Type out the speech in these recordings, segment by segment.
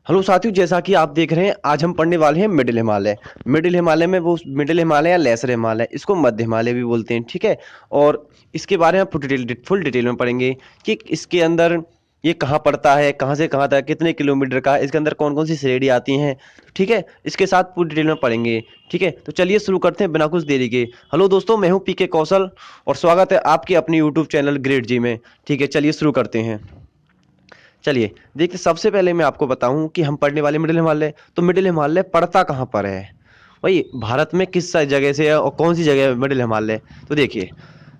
Hello साथियों, जैसा कि आप देख रहे हैं आज हम पढ़ने वाले हैं मिडिल हिमालय। मिडिल हिमालय में वो मिडिल हिमालय या लेसर हिमालय, इसको मध्य हिमालय भी बोलते हैं। ठीक है। और इसके बारे में फुल डिटेल में पढ़ेंगे कि इसके अंदर ये कहाँ पड़ता है, कहाँ से कहाँ तक, कितने किलोमीटर का, इसके अंदर कौन कौन सी श्रेणी आती हैं। ठीक है, इसके साथ पूरी डिटेल में पढ़ेंगे। ठीक है, तो चलिए शुरू करते हैं बिना कुछ देरी के। हेलो दोस्तों, मैं हूँ पीके कौशल और स्वागत है आपके अपने यूट्यूब चैनल ग्रेड जी में। ठीक है, चलिए शुरू करते हैं। चलिए देखिए, सबसे पहले मैं आपको बताऊं कि हम पढ़ने वाले मिडिल हिमालय, तो मिडिल हिमालय पड़ता कहाँ पर है, वही भारत में किस जगह से है और कौन सी जगह है मिडिल हिमालय। तो देखिए,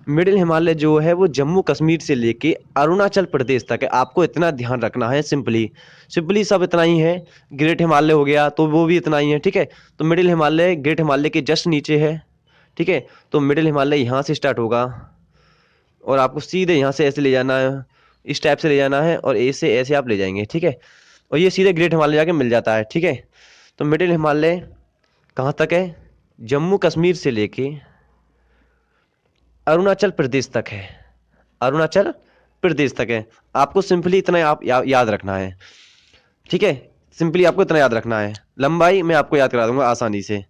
मिडिल हिमालय जो है वो जम्मू कश्मीर से लेके अरुणाचल प्रदेश तक है। आपको इतना ध्यान रखना है, सिंपली सिंपली सब इतना ही है। ग्रेट हिमालय हो गया तो वो भी इतना ही है। ठीक है, तो मिडिल हिमालय ग्रेट हिमालय के जस्ट नीचे है। ठीक है, तो मिडिल हिमालय यहाँ से स्टार्ट होगा और आपको सीधे यहाँ से ऐसे ले जाना है, इस टाइप से ले जाना है और ऐसे ऐसे आप ले जाएंगे। ठीक है, और ये सीधे ग्रेट हिमालय जाके मिल जाता है। ठीक है, तो मिडिल हिमालय कहाँ तक है, जम्मू कश्मीर से लेके अरुणाचल प्रदेश तक है। अरुणाचल प्रदेश तक है। आपको सिंपली इतना याद रखना है। ठीक है, सिंपली आपको इतना याद रखना है। लंबाई मैं आपको याद करा दूंगा आसानी से।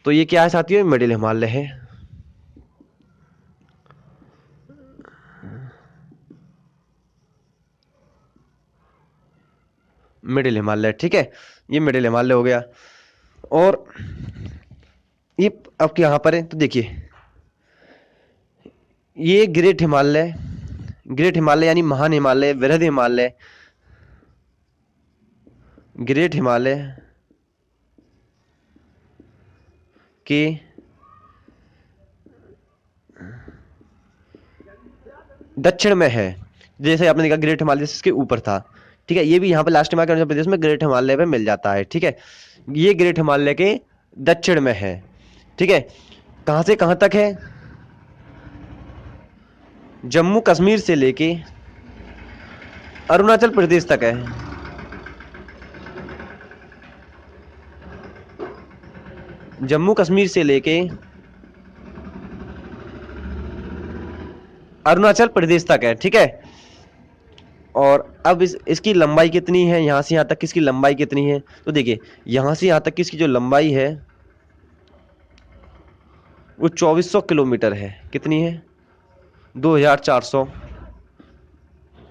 तो ये क्या है साथियों, मिडिल हिमालय है। मिडिल हिमालय, ठीक है, ये मिडिल हिमालय हो गया। और ये अब यहाँ पर है तो देखिए, ये ग्रेट हिमालय, ग्रेट हिमालय यानी महान हिमालय, वृहद हिमालय, ग्रेट हिमालय के दक्षिण में है। जैसे आपने देखा ग्रेट हिमालय इसके ऊपर था। ठीक है, ये भी यहाँ पे लास्ट में आकर अरुणाचल प्रदेश में ग्रेट हिमालय पे मिल जाता है। ठीक है, ये ग्रेट हिमालय के दक्षिण में है। ठीक है, कहाँ से कहाँ तक है, जम्मू कश्मीर से लेके अरुणाचल प्रदेश तक है। जम्मू कश्मीर से लेके अरुणाचल प्रदेश तक है। ठीक है, और अब इसकी लंबाई कितनी है, यहाँ से यहाँ तक किसकी लंबाई कितनी है, तो देखिए यहाँ से यहाँ तक किसकी जो लंबाई है वो 2400 किलोमीटर है। कितनी है, 2400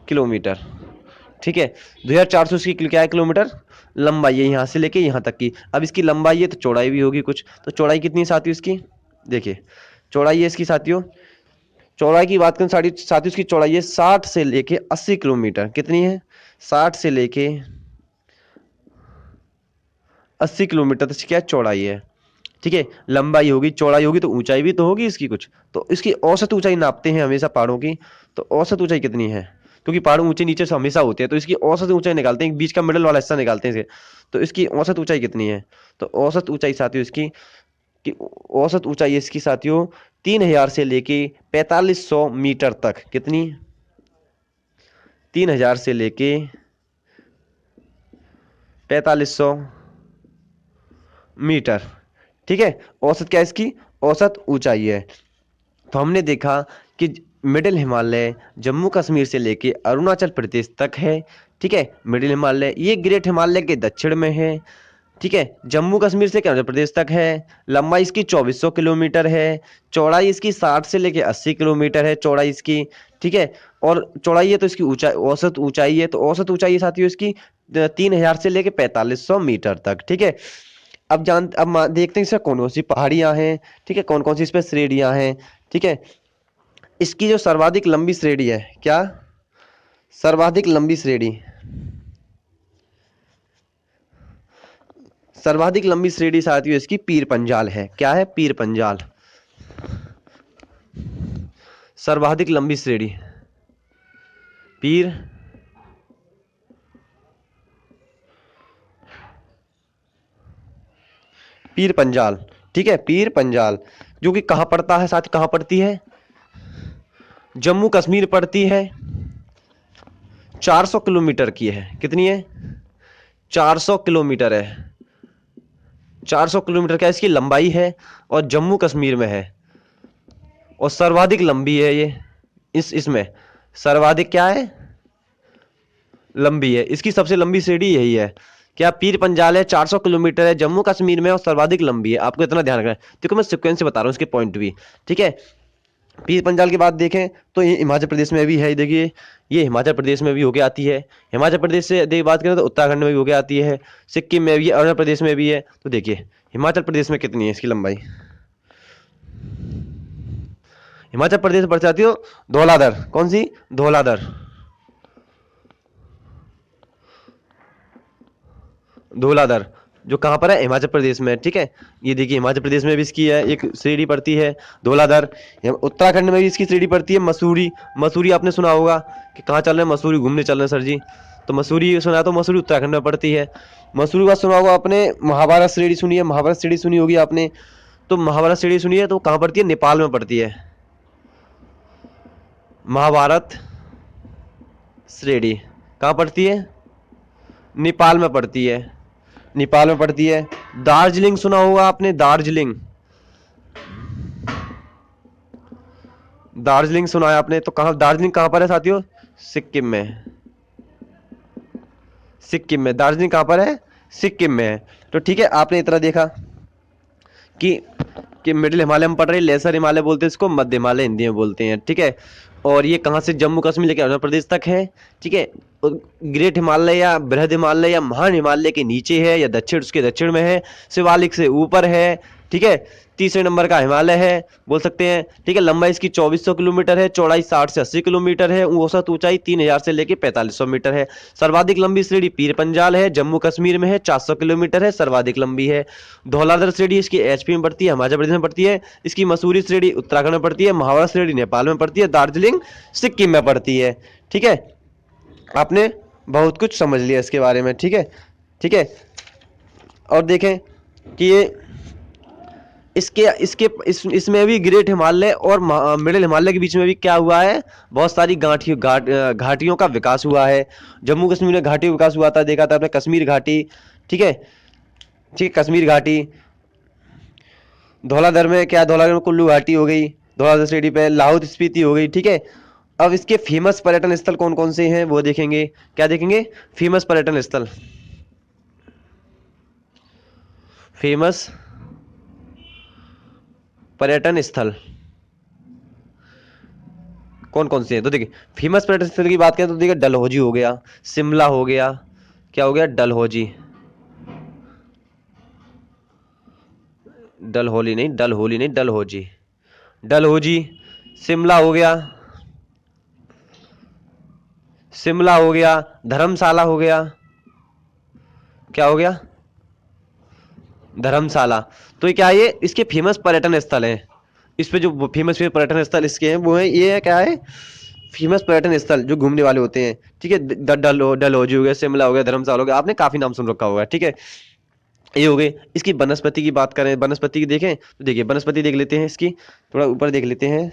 किलोमीटर। ठीक है, 2400 की क्या है किलोमीटर लंबाई है, यहाँ से लेके यहाँ तक की। अब इसकी लंबाई है तो चौड़ाई भी होगी कुछ, तो चौड़ाई कितनी है साथियों इसकी, देखिए चौड़ाई है इसकी साथियों, चौड़ाई की बात करें साथियों इसकी चौड़ाई है 60 से लेके 80 किलोमीटर। कितनी है, 60 से लेके 80 किलोमीटर तक क्या चौड़ाई है। ठीक है, लंबाई होगी, चौड़ाई होगी तो ऊंचाई भी तो होगी इसकी कुछ। तो इसकी औसत ऊंचाई नापते हैं हमेशा पहाड़ों की। तो औसत ऊंचाई कितनी है, क्योंकि पहाड़ ऊंचे नीचे से हमेशा होते हैं, तो इसकी औसत ऊंचाई निकालते हैं, बीच का मिडल वाला हिस्सा निकालते हैं इसे। तो इसकी औसत ऊंचाई कितनी है, तो औसत ऊंचाई साथियों इसकी कि औसत ऊंचाई इसकी साथियों 3000 से लेके 4500 मीटर तक। कितनी, 3000 से लेके 4500 मीटर। ठीक है, औसत क्या है इसकी, औसत ऊंचाई है। तो हमने देखा कि मिडिल हिमालय जम्मू कश्मीर से लेके अरुणाचल प्रदेश तक है। ठीक है, मिडिल हिमालय ये ग्रेट हिमालय के दक्षिण में है। ठीक है, जम्मू कश्मीर से अरुणाचल प्रदेश तक है। लंबाई इसकी 2400 किलोमीटर है। चौड़ाई इसकी 60 से लेके 80 किलोमीटर है चौड़ाई इसकी। ठीक है, और चौड़ाई है तो इसकी ऊंचाई, औसत ऊंचाई है, तो औसत ऊंचाई है साथियों इसकी 3000 से लेके 4500 मीटर तक। ठीक है, अब देखते हैं इसमें कौन कौन सी पहाड़ियां हैं। ठीक है, कौन कौन सी इसमें श्रेणियां हैं। ठीक है, इसकी जो सर्वाधिक लंबी श्रेणी है, क्या, सर्वाधिक लंबी श्रेणी, सर्वाधिक लंबी श्रेणी साथियों इसकी पीर पंजाल है। क्या है, पीर पंजाल, सर्वाधिक लंबी श्रेणी पीर पीर पंजाल। ठीक है, पीर पंजाल जो कि कहाँ पड़ता है साथ, कहाँ पड़ती है, जम्मू कश्मीर पड़ती है। 400 किलोमीटर की है। कितनी है, 400 किलोमीटर है। 400 किलोमीटर क्या इसकी लंबाई है और जम्मू कश्मीर में है, और सर्वाधिक लंबी है ये। इसमें सर्वाधिक क्या है, लंबी है, इसकी सबसे लंबी श्रेणी यही है। क्या पीर पंजाल है, 400 किलोमीटर है, जम्मू कश्मीर में और सर्वाधिक लंबी है। आपको इतना ध्यान रखना है। देखो मैं सीक्वेंस से बता रहा हूँ इसके पॉइंट भी। ठीक है, पीर पंजाल की बात देखें तो ये हिमाचल प्रदेश में भी है। देखिए ये हिमाचल प्रदेश में भी होके आती है। हिमाचल प्रदेश से यदि बात करें तो उत्तराखंड में भी होके आती है, सिक्किम में भी, अरुणाचल प्रदेश में भी है। तो देखिए हिमाचल प्रदेश में कितनी है इसकी लंबाई। हिमाचल प्रदेश बढ़ जाती हो धौलाधर, कौन सी, धौलाधर, धौलाधर जो कहाँ पर है, हिमाचल प्रदेश में। ठीक है, ये देखिए हिमाचल प्रदेश में भी इसकी है एक श्रेणी पड़ती है, धौलाधर। उत्तराखंड में भी इसकी श्रेणी पड़ती है, मसूरी। मसूरी आपने सुना होगा कि कहाँ चल रहे हैं, मसूरी घूमने चल रहे हैं सर जी। तो मसूरी सुना, तो मसूरी उत्तराखंड में पड़ती है। मसूरी का सुना होगा आपने। महाभारत श्रेणी सुनी है, महाभारत श्रेणी सुनी होगी आपने। तो महाभारत श्रेणी सुनी है तो कहाँ पड़ती है, नेपाल में पड़ती है। महाभारत श्रेणी कहाँ पड़ती है, नेपाल में पड़ती है, नेपाल में पड़ती है। दार्जिलिंग सुना होगा आपने, दार्जिलिंग, दार्जिलिंग सुना है आपने। तो कहाँ, दार्जिलिंग कहाँ पर है साथियों, सिक्किम में, सिक्किम में। दार्जिलिंग कहाँ पर है, सिक्किम में है। तो ठीक है, आपने इतना देखा कि मिडिल हिमालय में पड़ रही, लेसर हिमालय बोलते हैं इसको, मध्य हिमालय हिंदी में बोलते हैं। ठीक है, और ये कहाँ से, जम्मू कश्मीर लेकर अरुणाचल प्रदेश तक है। ठीक है, और ग्रेट हिमालय या बृहद हिमालय या महान हिमालय के नीचे है या दक्षिण, उसके दक्षिण में है, शिवालिक से ऊपर है। ठीक है, तीसरे नंबर का हिमालय है बोल सकते हैं। ठीक है, लंबाई इसकी 2400 किलोमीटर है, चौड़ाई 60 से 80 किलोमीटर है, औसत ऊंचाई 3000 से लेकर 4500 मीटर है। सर्वाधिक लंबी श्रेणी पीर पंजाल है, जम्मू कश्मीर में है, 400 किलोमीटर है, सर्वाधिक लंबी है। धौलाधर श्रेणी इसकी एचपी में पड़ती है, हिमाचल प्रदेश में पड़ती है। इसकी मसूरी श्रेणी उत्तराखंड में पड़ती है, महाभारत श्रेणी नेपाल में पड़ती है, दार्जिलिंग सिक्किम में पड़ती है। ठीक है, आपने बहुत कुछ समझ लिया इसके बारे में। ठीक है, ठीक है, और देखें कि ये इसके इसके इसमें भी ग्रेट हिमालय और मिडिल हिमालय के बीच में भी क्या हुआ है, बहुत सारी घाटियों का विकास हुआ है। जम्मू कश्मीर में घाटियों का विकास हुआ था, देखा था आपने, कश्मीर घाटी। ठीक है, ठीक है, कश्मीर घाटी। धौलाधर में क्या, धौलाधर में कुल्लू घाटी हो गई, धौलाधर श्रेणी पे लाहौल स्पीति हो गई। ठीक है, अब इसके फेमस पर्यटन स्थल कौन कौन से हैं वो देखेंगे। क्या देखेंगे, फेमस पर्यटन स्थल, फेमस पर्यटन स्थल कौन कौन से हैं। तो देखिए फेमस पर्यटन स्थल की बात करें तो देखिए डलहौजी हो गया, शिमला हो गया, क्या हो गया, डलहौजी, डलहौली नहीं, डलहौली नहीं, डलहौजी, डलहौजी। शिमला हो गया, शिमला हो गया, धर्मशाला हो गया, क्या हो गया, धर्मशाला। तो ये क्या है, ये इसके फेमस पर्यटन स्थल हैं। इस पे जो फेमस पर्यटन स्थल इसके हैं वो है, ये है क्या है, फेमस पर्यटन स्थल जो घूमने वाले होते हैं। ठीक है, डलहौजी हो गया, शिमला हो गया, धर्मशाला हो गया, आपने काफी नाम सुन रखा होगा। ठीक है, ये हो गए। इसकी वनस्पति की बात करें, वनस्पति की देखें तो देखिए वनस्पति देख लेते हैं इसकी, थोड़ा ऊपर देख लेते हैं।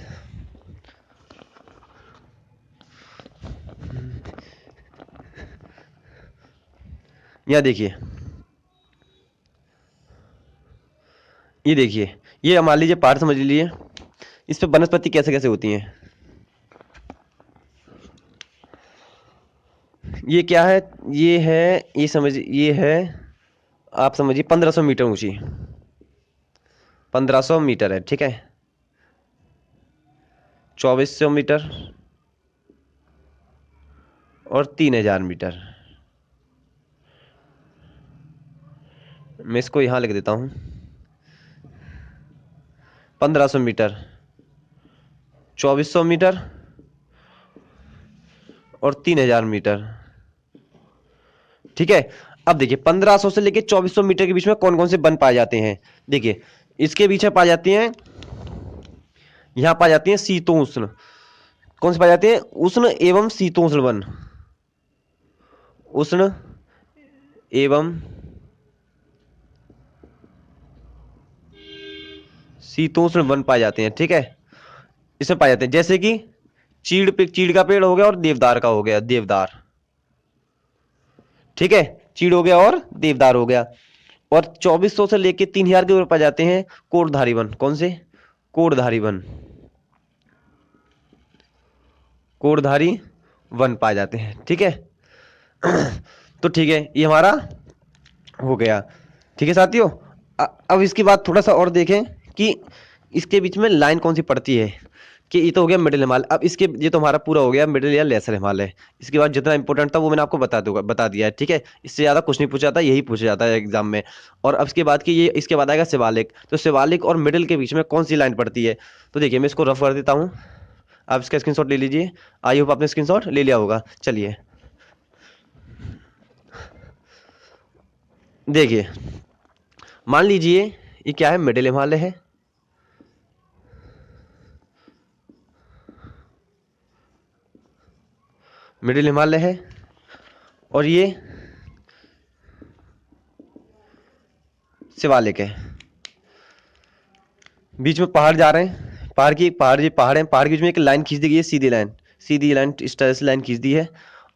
यहाँ देखिए, ये देखिए, ये मान लीजिए पहाड़ समझ लीजिए, इस पे वनस्पति कैसे कैसे होती हैं। ये क्या है, ये है, ये समझ, ये है, आप समझिए 1500 मीटर ऊंची, 1500 मीटर है। ठीक है, 2400 मीटर और 3000 मीटर। मैं इसको यहाँ लिख देता हूँ, 1500 मीटर, 2400 मीटर और 3000 मीटर। ठीक है, अब देखिए 1500 से लेके 2400 मीटर के बीच में कौन कौन से वन पाए जाते हैं। देखिए इसके पीछे पाए जाते हैं, यहाँ पाए जाते हैं शीतोष्ण। कौन से पाए जाते हैं, उष्ण एवं शीतोष्ण वन, उष्ण एवं शीतोष्ण वन पाए जाते हैं। ठीक है, इसमें पाए जाते हैं जैसे कि चीड़ का पेड़ हो गया और देवदार का हो गया, देवदार। ठीक है, चीड़ हो गया और देवदार हो गया। और 2400 से लेके 3000 के ऊपर पाए जाते हैं कोटधारी वन। कौन से, कोटधारी वन, कोटधारी वन पाए जाते हैं। ठीक है, तो ठीक है, ये हमारा हो गया। ठीक है साथियों, अब इसकी बात थोड़ा सा और देखें कि इसके बीच में लाइन कौन सी पड़ती है। कि ये तो हो गया मिडिल हिमालय। अब इसके ये तो हमारा पूरा हो गया मिडिल या लेसर हिमालय। इसके बाद जितना इंपॉर्टेंट था वो मैंने आपको बता दिया है। ठीक है, इससे ज़्यादा कुछ नहीं पूछा जाता, यही पूछा जाता है एग्जाम में। और अब इसके बाद की ये इसके बाद आएगा शिवालिक। तो शिवालिक और मिडिल के बीच में कौन सी लाइन पड़ती है। तो देखिए मैं इसको रफ कर देता हूँ, आप इसका स्क्रीनशॉट ले लीजिए। आई होप आपने स्क्रीनशॉट ले लिया होगा। चलिए देखिए, मान लीजिए ये क्या है, मिडिल हिमालय है। मिडिल हिमालय है और ये शिवालिक है। बीच में पहाड़ जा रहे हैं, पहाड़ है, पहाड़ के बीच में एक लाइन खींच दी गई है, सीधी लाइन इस तरह से लाइन खींच दी है।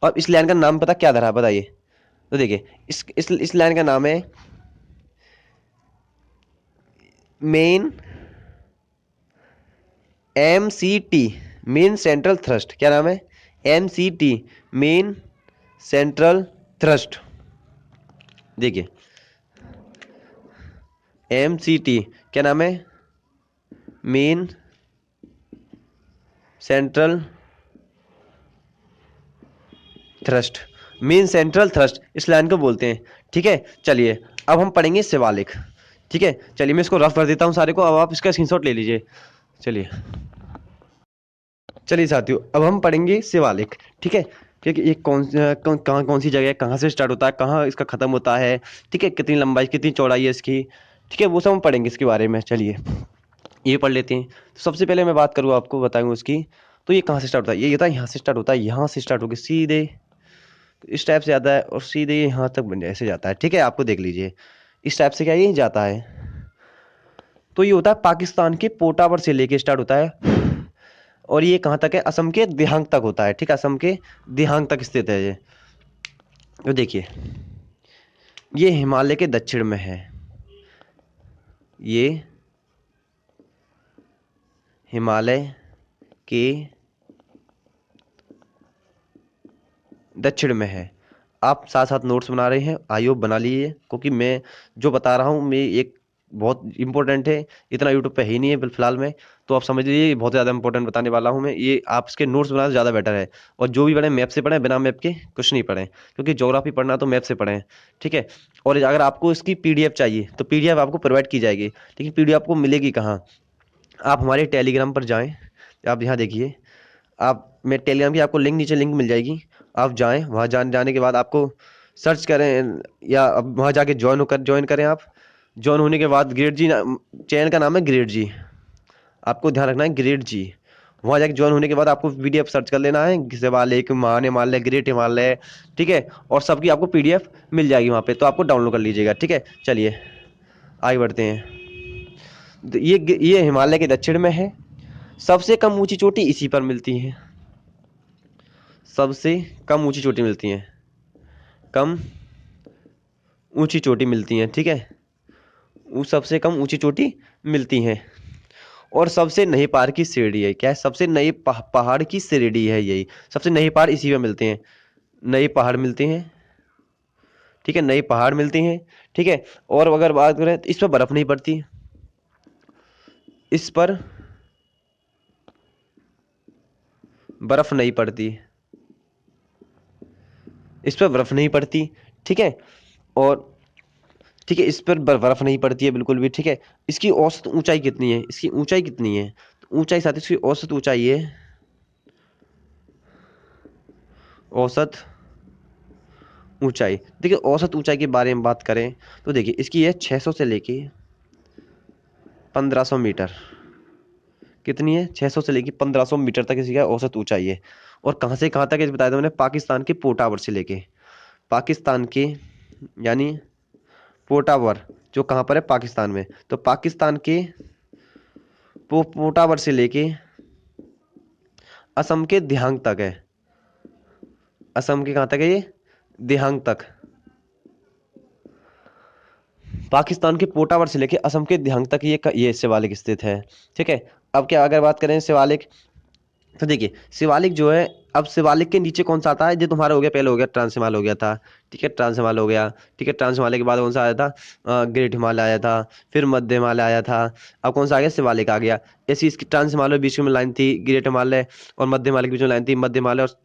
और इस लाइन का नाम पता क्या धरा, बताइए। तो देखिए इस लाइन का नाम है main MCT, main central thrust. क्या नाम है, MCT, मेन सेंट्रल थ्रस्ट। देखिए MCT क्या नाम है, main central thrust, main central thrust इस लाइन को बोलते हैं। ठीक है, चलिए अब हम पढ़ेंगे शिवालिक। ठीक है, चलिए मैं इसको रफ कर देता हूँ सारे को, अब आप इसका स्क्रीनशॉट ले लीजिए। चलिए चलिए साथियों, अब हम पढ़ेंगे शिवालिक। ठीक है, ठीक है, ये कौन सी जगह है, कहाँ से स्टार्ट होता है, कहाँ इसका खत्म होता है। ठीक है, कितनी लंबाई कितनी चौड़ाई है इसकी। ठीक है, वो सब हम पढ़ेंगे इसके बारे में। चलिए ये पढ़ लेते हैं। तो सबसे पहले मैं बात करूँ, आपको बताऊँ उसकी। तो ये कहाँ से स्टार्ट होता है, ये था यहाँ से स्टार्ट होता है, यहाँ से स्टार्ट होकर सीधे इस टाइप से जाता है और सीधे यहाँ तक बन ऐसे जाता है। ठीक है, आपको देख लीजिए इस टाइप से क्या ये जाता है। तो ये होता है पाकिस्तान के पोटावर से लेके स्टार्ट होता है और ये कहाँ तक है, असम के दिहांग तक होता है। ठीक है, असम के दिहांग तक स्थित है ये। तो देखिए ये हिमालय के दक्षिण में है, ये हिमालय के दक्षिण में है। आप साथ साथ नोट्स बना रहे हैं, आइयो बना लीजिए, क्योंकि मैं जो बता रहा हूँ मैं एक बहुत इंपॉर्टेंट है, इतना यूट्यूब पे है ही नहीं है फिलहाल में। तो आप समझ लीजिए बहुत ज़्यादा इंपॉर्टेंट बताने वाला हूँ मैं, ये आप इसके नोट्स बनाना ज़्यादा बेटर है। और जो भी पढ़ें मैप से पढ़ें, बिना मैप के कुछ नहीं पढ़ें, क्योंकि ज्योग्राफी पढ़ना तो मैप से पढ़ें। ठीक है, और अगर आपको इसकी PDF चाहिए तो PDF आपको प्रोवाइड की जाएगी, लेकिन PDF आपको मिलेगी कहाँ। आप हमारे टेलीग्राम पर जाएँ, आप यहाँ देखिए, आप मैं टेलीग्राम की आपको लिंक नीचे मिल जाएगी। आप जाएं, वहाँ जाने के बाद आपको सर्च करें या अब वहाँ जाके ज्वाइन करें। आप ज्वाइन होने के बाद ग्रेड जी चैनल का नाम है ग्रेड जी, आपको ध्यान रखना है ग्रेड जी। वहाँ जाके ज्वाइन होने के बाद आपको PDF सर्च कर लेना है, शिवालिक, महान हिमालय, ग्रेट हिमालय। ठीक है, और सबकी आपको PDF मिल जाएगी वहाँ पे, तो आपको डाउनलोड कर लीजिएगा। ठीक है, चलिए आगे बढ़ते हैं। तो ये हिमालय के दक्षिण में है। सबसे कम ऊंची चोटी इसी पर मिलती है, सबसे कम ऊंची चोटी मिलती है, कम ऊंची चोटी मिलती हैं। ठीक है, वो सबसे कम ऊंची चोटी मिलती हैं। और सबसे नई पहाड़ की श्रेणी है, क्या है, सबसे नई पहाड़ की श्रेणी है यही, सबसे नई पहाड़ इसी में मिलते हैं, नए पहाड़ मिलते हैं। ठीक है, नए पहाड़ मिलते हैं। ठीक है, और अगर बात करें तो इस पर बर्फ नहीं पड़ती, इस पर बर्फ नहीं पड़ती, इस पर बर्फ नहीं पड़ती। ठीक है, और ठीक है, इस पर बर्फ नहीं पड़ती है बिल्कुल भी। ठीक है, इसकी औसत ऊंचाई कितनी है, इसकी ऊंचाई कितनी है, तो ऊंचाई साथ इसकी औसत ऊंचाई है, औसत ऊंचाई। देखिए औसत ऊंचाई के बारे में बात करें तो देखिए इसकी है 600 से लेके 1500 मीटर। कितनी है, 600 से लेके 1500 मीटर तक इसकी औसत ऊंचाई है। और कहाँ से कहाँ तक है बताया था मैंने, पाकिस्तान के पोटावर से लेके, पाकिस्तान के यानी पोटावर जो कहाँ पर है, पाकिस्तान में। तो पाकिस्तान के पोटावर से लेके असम के दिहांग तक है, असम के कहाँ तक है ये, दिहांग तक। पाकिस्तान के पोटावर से लेके असम के दिहांग तक ये शिवालिक स्थित है। ठीक है, अब क्या अगर बात करें शिवालिक, तो देखिए शिवालिक जो है अब शिवालिक के नीचे कौन सा आता है, जो तुम्हारा हो गया, पहले हो गया ट्रांस हिमालय हो गया था, ठीक है, ट्रांस हिमालय हो गया, ठीक है, ट्रांस हिमालय के बाद कौन सा आया था, ग्रेट हिमालय आया था, फिर मध्य हिमालय आया था, अब कौन सा आ गया, शिवालिक आ गया। ऐसी इसकी ट्रांस हिमालय बीच में लाइन थी, ग्रेट हिमालय और मध्य हिमालय के बीच में लाइन थी, मध्य हिमालय और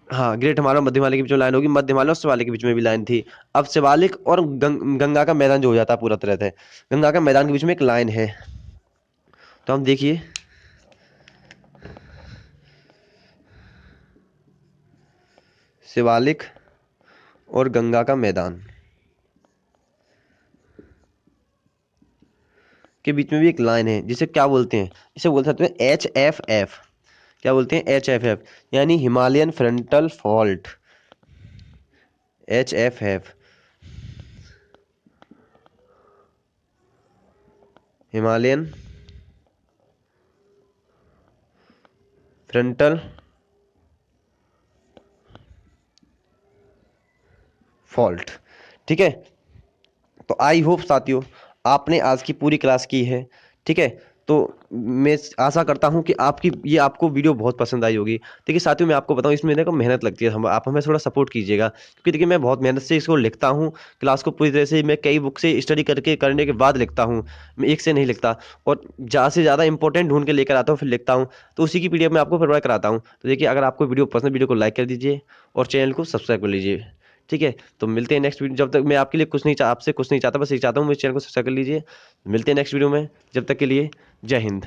हाँ, ग्रेट हिमालय और मध्य हिमालय के बीच में लाइन होगी, मध्य हिमालय और शिवालिक के बीच में भी लाइन थी। अब शिवालिक और गंगा का मैदान जो हो जाता है पूरा तरह से, गंगा का मैदान के बीच में एक लाइन है। तो हम देखिए, शिवालिक और गंगा का मैदान के बीच में भी एक लाइन है, जिसे क्या बोलते हैं, इसे बोल सकते हैं HFF। क्या बोलते हैं, HFF, यानी Himalayan frontal fault, HFF, Himalayan frontal fault. ठीक है, तो आई होप साथियों आपने आज की पूरी क्लास की है, ठीक है। तो मैं आशा करता हूं कि आपको वीडियो बहुत पसंद आई होगी। देखिए साथियों, मैं आपको बताऊं, इसमें देखो मेहनत लगती है, हम आप हमें थोड़ा सपोर्ट कीजिएगा, क्योंकि देखिए मैं बहुत मेहनत से इसको लिखता हूं, क्लास को पूरी तरह से मैं कई बुक से स्टडी करने के बाद लिखता हूं, मैं एक से नहीं लिखता, और ज़्यादा से ज़्यादा इंपॉर्टेंट ढूंढ के लेकर आता हूँ, फिर लिखता हूँ, तो उसी की PDF मैं आपको प्रोवाइड कराता हूँ। तो देखिए, अगर आपको वीडियो पसंद, वीडियो को लाइक कर दीजिए और चैनल को सब्सक्राइब कर लीजिए, ठीक है। तो मिलते हैं नेक्स्ट वीडियो, जब तक मैं आपके लिए कुछ नहीं आपसे कुछ नहीं चाहता, बस ये चाहता हूँ मेरे चैनल को सब्सक्राइब कर लीजिए। मिलते हैं नेक्स्ट वीडियो में, जब तक के लिए जय हिंद।